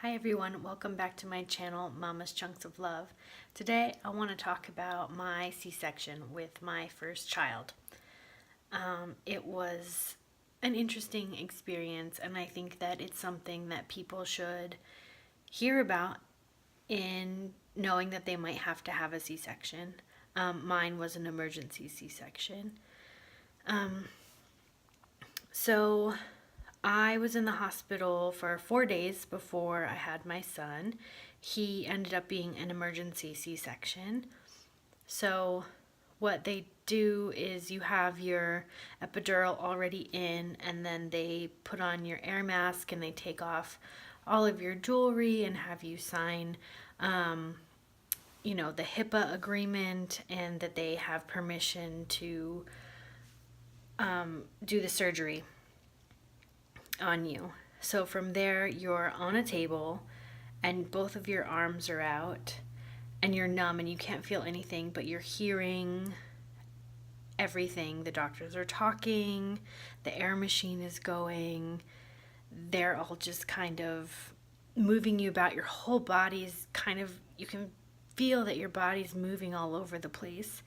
Hi everyone, welcome back to my channel, Mama's Chunks of Love. Today I want to talk about my C-section with my first child. It was an interesting experience, and I think that it's something that people should hear about in knowing that they might have to have a C-section. Mine was an emergency C-section. So I was in the hospital for 4 days before I had my son. He ended up being an emergency C-section. So what they do is you have your epidural already in, and then they put on your air mask and they take off all of your jewelry and have you sign the HIPAA agreement, and that they have permission to do the surgery on you. So from there, you're on a table and both of your arms are out and you're numb and you can't feel anything, but you're hearing everything. The doctors are talking, the air machine is going, they're all just kind of moving you about. Your whole body's you can feel that your body's moving all over the place.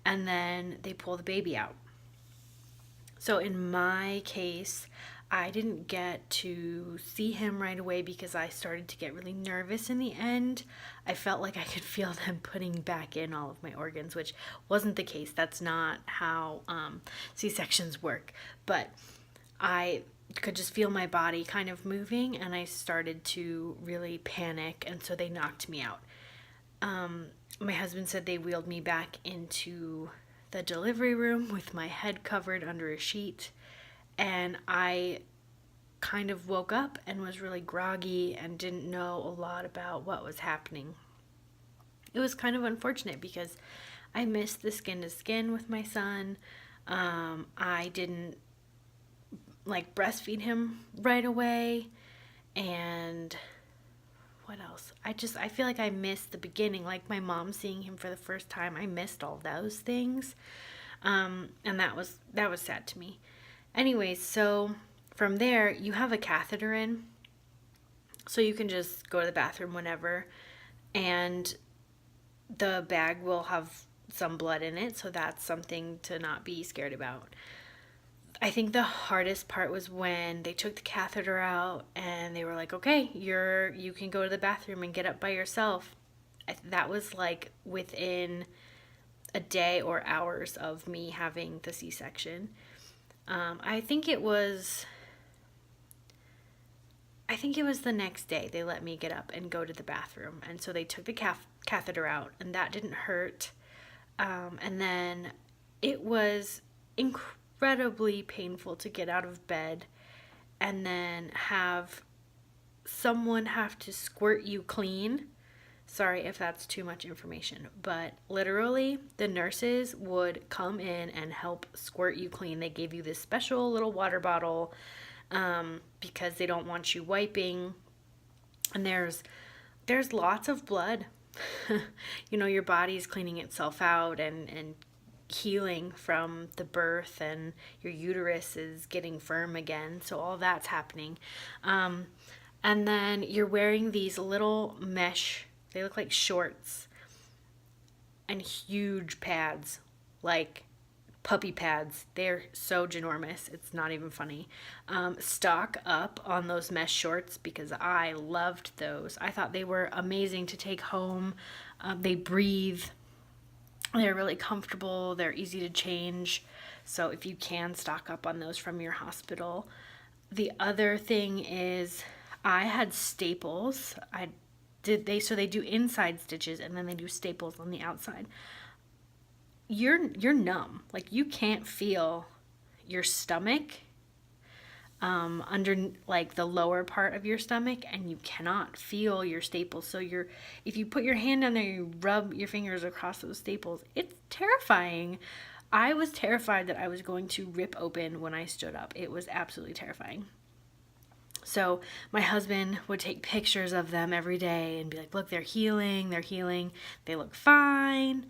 And then they pull the baby out. So in my case, I didn't get to see him right away because I started to get really nervous in the end. I felt like I could feel them putting back in all of my organs, which wasn't the case. That's not how C-sections work. But I could just feel my body kind of moving, and I started to really panic, and so they knocked me out. My husband said they wheeled me back into the delivery room with my head covered under a sheet, and I kind of woke up and was really groggy and didn't know a lot about what was happening. It was kind of unfortunate because I missed the skin to skin with my son. I didn't breastfeed him right away, and what else? I feel like I missed the beginning, like my mom seeing him for the first time. I missed all those things. And that was sad to me. Anyways, so from there, you have a catheter in, so you can just go to the bathroom whenever, and the bag will have some blood in it, so that's something to not be scared about. I think the hardest part was when they took the catheter out and they were like, okay, you can go to the bathroom and get up by yourself. That was like within a day or hours of me having the C-section. I think it was the next day they let me get up and go to the bathroom. And so they took the catheter out, and that didn't hurt. And then it was incredibly painful to get out of bed and then have someone have to squirt you clean. Sorry if that's too much information, but literally the nurses would come in and help squirt you clean. They gave you this special little water bottle because they don't want you wiping. And there's lots of blood. Your body's cleaning itself out and healing from the birth, and your uterus is getting firm again. So all that's happening. And then you're wearing these little mesh, they look like shorts, and huge pads, like puppy pads. They're so ginormous, it's not even funny. Stock up on those mesh shorts because I loved those. I thought they were amazing to take home. They breathe. They're really comfortable. They're easy to change. So if you can, stock up on those from your hospital. The other thing is I had staples. They do inside stitches and then they do staples on the outside. You're numb. Like, you can't feel your stomach under like the lower part of your stomach, and you cannot feel your staples. So if you put your hand down there, you rub your fingers across those staples. It's terrifying. I was terrified that I was going to rip open when I stood up. It was absolutely terrifying. So my husband would take pictures of them every day and be like, look, they're healing, they look fine.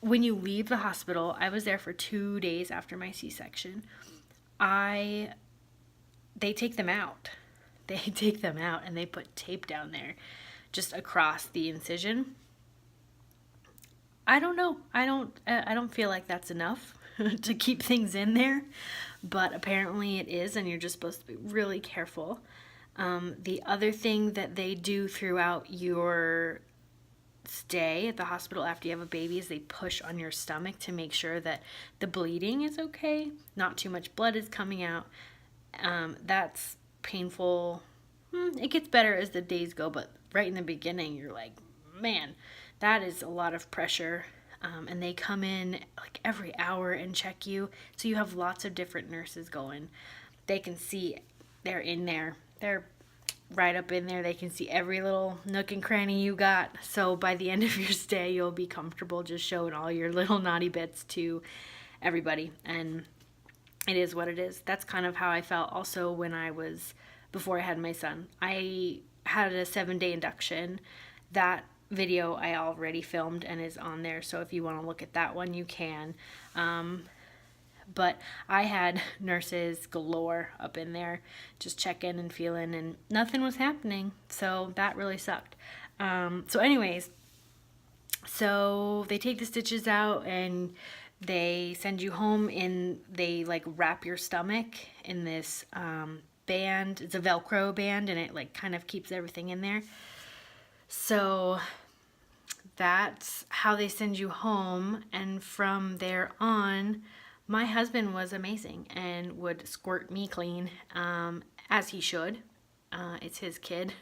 When you leave the hospital, I was there for 2 days after my C-section. They take them out. they take them out and they put tape down there just across the incision. I don't know. I don't feel like that's enough to keep things in there, but apparently it is, and you're just supposed to be really careful. The other thing that they do throughout your stay at the hospital after you have a baby is they push on your stomach to make sure that the bleeding is okay, not too much blood is coming out. That's painful. It gets better as the days go, but right in the beginning you're like, man, that is a lot of pressure. And they come in like every hour and check you, so you have lots of different nurses going. They can see, they're in there, they're right up in there. They can see every little nook and cranny you got. So by the end of your stay, you'll be comfortable just showing all your little naughty bits to everybody. And it is what it is. That's kind of how I felt also when before I had my son. I had a 7-day induction. That video I already filmed and is on there. So if you want to look at that one, you can. But I had nurses galore up in there just checking and feeling, and nothing was happening. So that really sucked. So anyways, so they take the stitches out and they send you home, and they like wrap your stomach in this band. It's a Velcro band, and it like kind of keeps everything in there. So that's how they send you home. And from there on, my husband was amazing and would squirt me clean, as he should. It's his kid.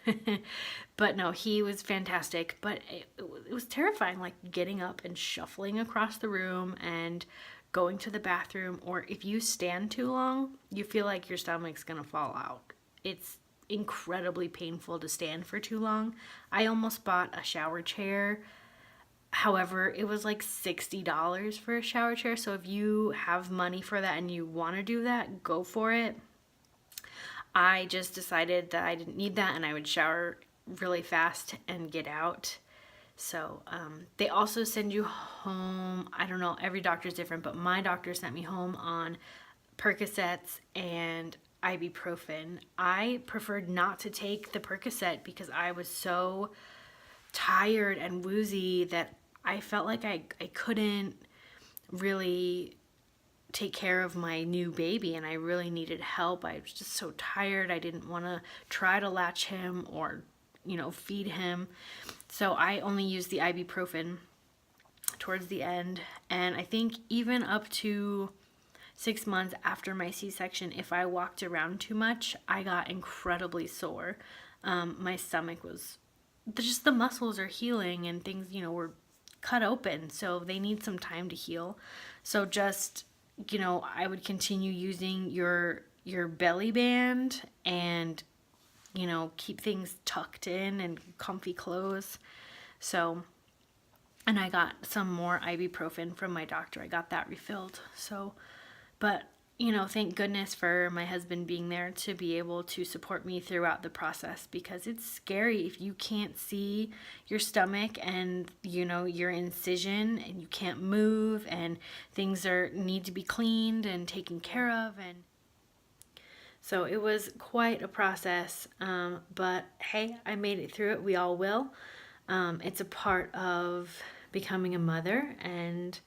But no, he was fantastic. But it was terrifying, like getting up and shuffling across the room and going to the bathroom. Or if you stand too long, you feel like your stomach's going to fall out. It's incredibly painful to stand for too long. I almost bought a shower chair. However, it was like $60 for a shower chair. So if you have money for that and you want to do that, go for it. I just decided that I didn't need that, and I would shower really fast and get out. So they also send you home. I don't know, every doctor's different, but my doctor sent me home on Percocets and ibuprofen. I preferred not to take the Percocet because I was so tired and woozy that I felt like I couldn't really take care of my new baby, and I really needed help. I was just so tired. I didn't want to try to latch him or, feed him. So I only used the ibuprofen towards the end. And I think even up to 6 months after my C-section, if I walked around too much, I got incredibly sore. My stomach was, just the muscles are healing and things, were cut open. So they need some time to heal. So just, I would continue using your belly band and, keep things tucked in and comfy clothes. So, and I got some more ibuprofen from my doctor. I got that refilled. So, but, thank goodness for my husband being there to be able to support me throughout the process, because it's scary if you can't see your stomach and, your incision, and you can't move, and things need to be cleaned and taken care of. And so it was quite a process. But hey, I made it through it. We all will. It's a part of becoming a mother, and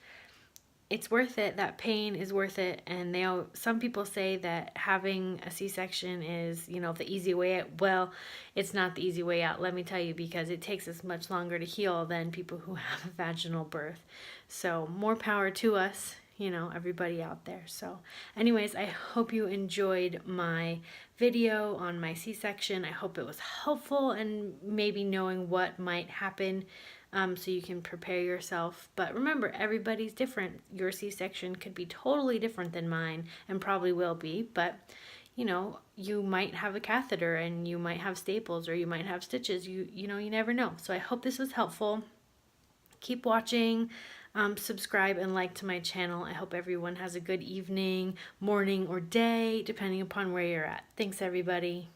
it's worth it. That pain is worth it. And some people say that having a C-section is, the easy way out. Well, it's not the easy way out, let me tell you, because it takes us much longer to heal than people who have a vaginal birth. So more power to us, everybody out there. So anyways, I hope you enjoyed my video on my C-section. I hope it was helpful and maybe knowing what might happen, so you can prepare yourself. But remember, everybody's different. Your C-section could be totally different than mine, and probably will be. But, you might have a catheter, and you might have staples, or you might have stitches. You never know. So I hope this was helpful. Keep watching. Subscribe and like to my channel. I hope everyone has a good evening, morning, or day, depending upon where you're at. Thanks, everybody.